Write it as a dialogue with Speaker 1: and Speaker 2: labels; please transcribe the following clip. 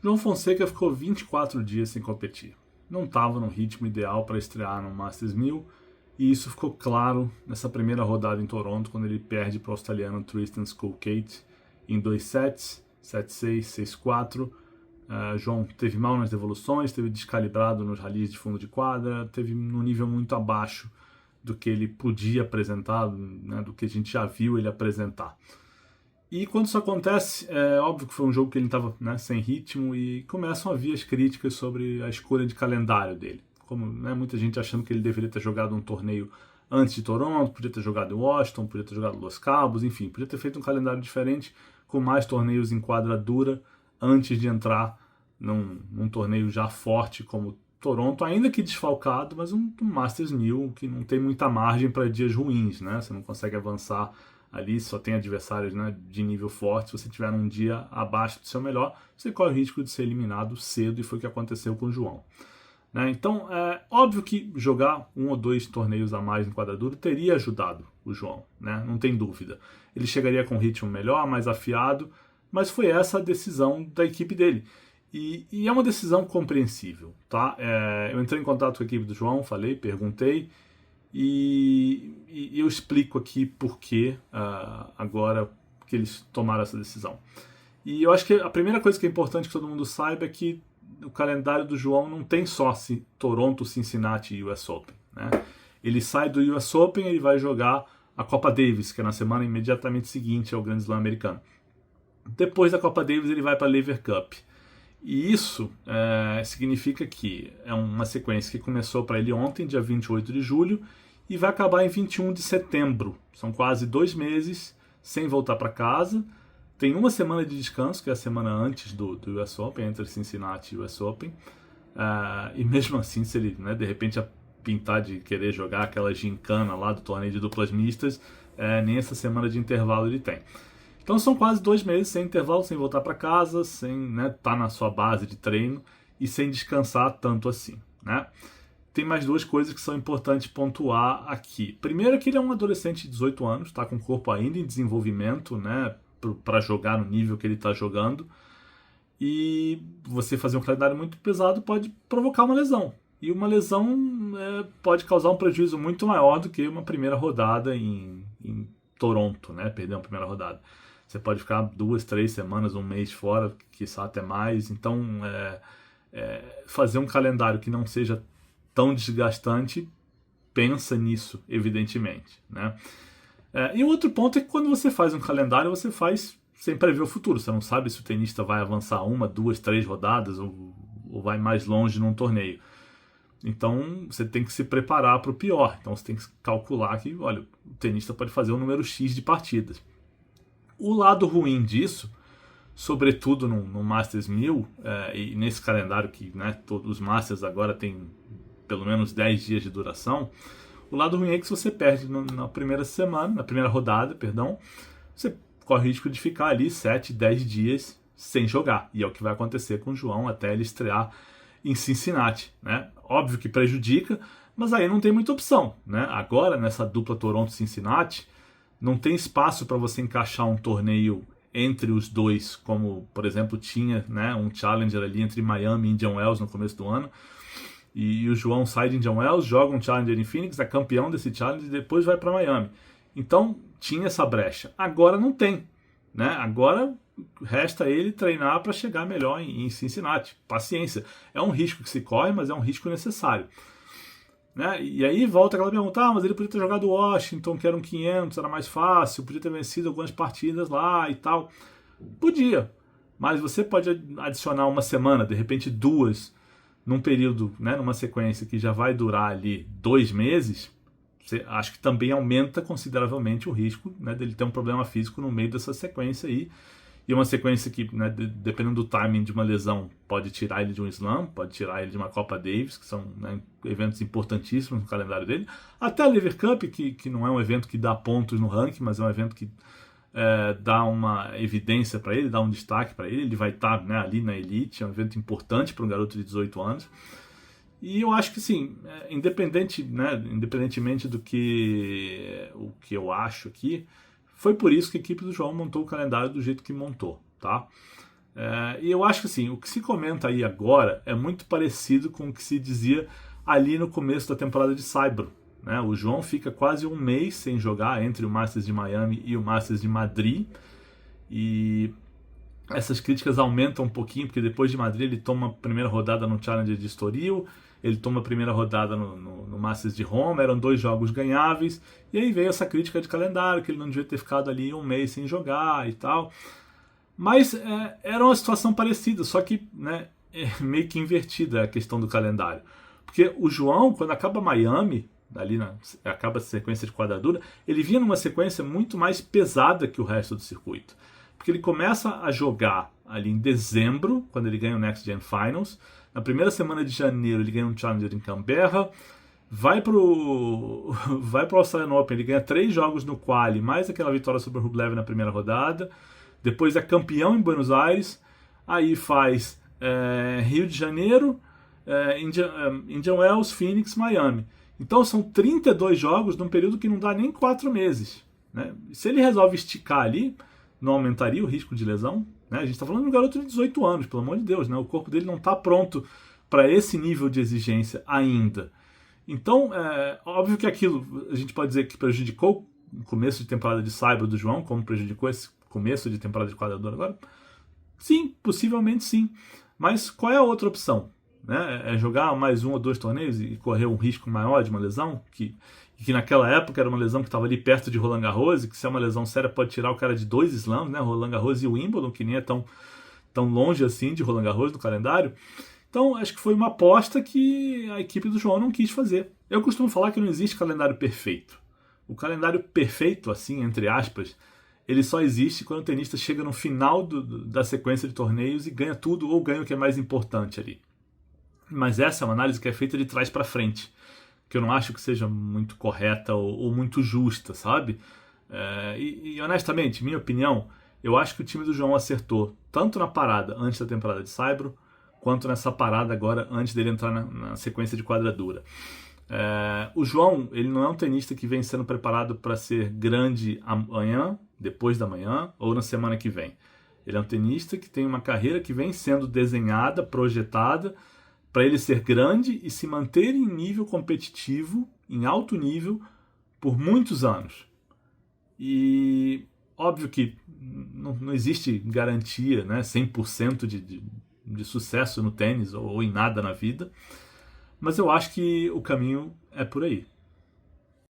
Speaker 1: João Fonseca ficou 24 dias sem competir. Não estava no ritmo ideal para estrear no Masters 1000 e isso ficou claro nessa primeira rodada em Toronto, quando ele perde para o australiano Tristan Skulkate em 2 sets, 7-6, 6-4. João teve mal nas devoluções, teve descalibrado nos rallies de fundo de quadra, teve num nível muito abaixo do que ele podia apresentar, né, do que a gente já viu ele apresentar. E quando isso acontece, é óbvio que foi um jogo que ele estava, né, sem ritmo e começam a vir as críticas sobre a escolha de calendário dele. Como, né, muita gente achando que ele deveria ter jogado um torneio antes de Toronto, podia ter jogado em Washington, podia ter jogado em Los Cabos, enfim, podia ter feito um calendário diferente com mais torneios em quadra dura antes de entrar num torneio já forte como Toronto, ainda que desfalcado, mas um Masters 1000 que não tem muita margem para dias ruins, né? Você não consegue avançar ali, só tem adversários, né, de nível forte. Se você tiver um dia abaixo do seu melhor, você corre o risco de ser eliminado cedo, e foi o que aconteceu com o João. Né? Então, é óbvio que jogar um ou dois torneios a mais em quadradura teria ajudado o João, né? Não tem dúvida. Ele chegaria com um ritmo melhor, mais afiado, mas foi essa a decisão da equipe dele. E é uma decisão compreensível, tá? Eu entrei em contato com a equipe do João, falei, perguntei, e eu explico aqui por que agora que eles tomaram essa decisão. E eu acho que a primeira coisa que é importante que todo mundo saiba é que o calendário do João não tem só Toronto, Cincinnati e US Open, né? Ele sai do US Open e ele vai jogar a Copa Davis, que é na semana imediatamente seguinte ao Grand Slam americano. Depois da Copa Davis ele vai para a Lever Cup. E isso significa que é uma sequência que começou para ele ontem, dia 28 de julho, e vai acabar em 21 de setembro. São quase 2 meses sem voltar para casa. Tem uma semana de descanso, que é a semana antes do US Open, entre Cincinnati e o US Open. E mesmo assim, se ele, né, de repente pintar de querer jogar aquela gincana lá do torneio de duplas mistas, nem essa semana de intervalo ele tem. Então são quase 2 meses sem intervalo, sem voltar para casa, sem, né, tá na sua base de treino e sem descansar tanto assim, né? Tem mais duas coisas que são importantes pontuar aqui. Primeiro, que ele é um adolescente de 18 anos, está com o corpo ainda em desenvolvimento, né, para jogar no nível que ele está jogando. E você fazer um calendário muito pesado pode provocar uma lesão. E uma lesão pode causar um prejuízo muito maior do que uma primeira rodada em Toronto, né? Perder uma primeira rodada. Você pode ficar 2, 3 semanas, um mês fora, quiçá até mais. Então, fazer um calendário que não seja tão desgastante, pensa nisso, evidentemente, né? E o outro ponto é que quando você faz um calendário, você faz sem prever o futuro. Você não sabe se o tenista vai avançar 1, 2, 3 rodadas ou vai mais longe num torneio. Então você tem que se preparar para o pior. Então você tem que calcular que, olha, o tenista pode fazer um número X de partidas. O lado ruim disso, sobretudo no Masters 1000, e nesse calendário que, né, todos os Masters agora tem pelo menos 10 dias de duração, o lado ruim é que se você perde na primeira semana, na primeira rodada, perdão, você corre o risco de ficar ali 7, 10 dias sem jogar. E é o que vai acontecer com o João até ele estrear em Cincinnati, né? Óbvio que prejudica, mas aí não tem muita opção, né? Agora, nessa dupla Toronto-Cincinnati, não tem espaço para você encaixar um torneio entre os dois, como, por exemplo, tinha, né, um Challenger ali entre Miami e Indian Wells no começo do ano. E o João sai de Indian Wells, joga um Challenger em Phoenix, é campeão desse Challenger e depois vai para Miami. Então, tinha essa brecha. Agora não tem, né? Agora resta ele treinar para chegar melhor em Cincinnati. Paciência. É um risco que se corre, mas é um risco necessário. Né? E aí volta aquela pergunta, mas ele podia ter jogado Washington, que era um 500, era mais fácil, podia ter vencido algumas partidas lá e tal. Podia, mas você pode adicionar uma semana, de repente 2, num período, né, numa sequência que já vai durar ali 2 meses, você acho que também aumenta consideravelmente o risco, né, dele ter um problema físico no meio dessa sequência aí. E uma sequência que, né, dependendo do timing de uma lesão, pode tirar ele de um Slam, pode tirar ele de uma Copa Davis, que são, né, eventos importantíssimos no calendário dele. Até a Lever Cup, que não é um evento que dá pontos no ranking, mas é um evento que dá uma evidência para ele, dá um destaque para ele. Ele vai estar, né, ali na elite, é um evento importante para um garoto de 18 anos. E eu acho que, sim, independentemente do que o que eu acho aqui, foi por isso que a equipe do João montou o calendário do jeito que montou, tá? E eu acho que assim, o que se comenta aí agora é muito parecido com o que se dizia ali no começo da temporada de Saibro, né? O João fica quase um mês sem jogar entre o Masters de Miami e o Masters de Madrid, e essas críticas aumentam um pouquinho, porque depois de Madrid ele toma a primeira rodada no Challenger de Estoril, ele toma a primeira rodada no Masters de Roma, eram 2 jogos ganháveis, e aí veio essa crítica de calendário, que ele não devia ter ficado ali um mês sem jogar e tal. Mas era uma situação parecida, só que, né, meio que invertida a questão do calendário. Porque o João, quando acaba Miami, acaba a sequência de quadradura, ele vinha numa sequência muito mais pesada que o resto do circuito. Porque ele começa a jogar ali em dezembro, quando ele ganha o Next Gen Finals. Na primeira semana de janeiro ele ganha um Challenger em Canberra. Vai pro Australian Open, ele ganha 3 jogos no quali, mais aquela vitória sobre o Rublev na primeira rodada. Depois é campeão em Buenos Aires. Aí faz Rio de Janeiro, Indian Wells, Phoenix, Miami. Então são 32 jogos num período que não dá nem 4 meses. Né? Se ele resolve esticar ali, não aumentaria o risco de lesão? Né? A gente está falando de um garoto de 18 anos, pelo amor de Deus. Né? O corpo dele não está pronto para esse nível de exigência ainda. Então, óbvio que aquilo a gente pode dizer que prejudicou o começo de temporada de Saibro do João, como prejudicou esse começo de temporada de quadradura agora. Sim, possivelmente sim. Mas qual é a outra opção? Né? É jogar mais 1 ou 2 torneios e correr um risco maior de uma lesão? Que naquela época era uma lesão que estava ali perto de Roland Garros, e que se é uma lesão séria pode tirar o cara de 2 slams, né? Roland Garros e o Wimbledon, que nem é tão longe assim de Roland Garros no calendário. Então acho que foi uma aposta que a equipe do João não quis fazer. Eu costumo falar que não existe calendário perfeito. O calendário perfeito, assim, entre aspas, ele só existe quando o tenista chega no final da sequência de torneios e ganha tudo, ou ganha o que é mais importante ali. Mas essa é uma análise que é feita de trás para frente, que eu não acho que seja muito correta ou muito justa, sabe? E honestamente, minha opinião, eu acho que o time do João acertou tanto na parada antes da temporada de Saibro, quanto nessa parada agora antes dele entrar na sequência de quadradura. O João, ele não é um tenista que vem sendo preparado para ser grande amanhã, depois da manhã ou na semana que vem. Ele é um tenista que tem uma carreira que vem sendo desenhada, projetada, para ele ser grande e se manter em nível competitivo, em alto nível, por muitos anos. E óbvio que não existe garantia, né, 100% de sucesso no tênis ou em nada na vida, mas eu acho que o caminho é por aí.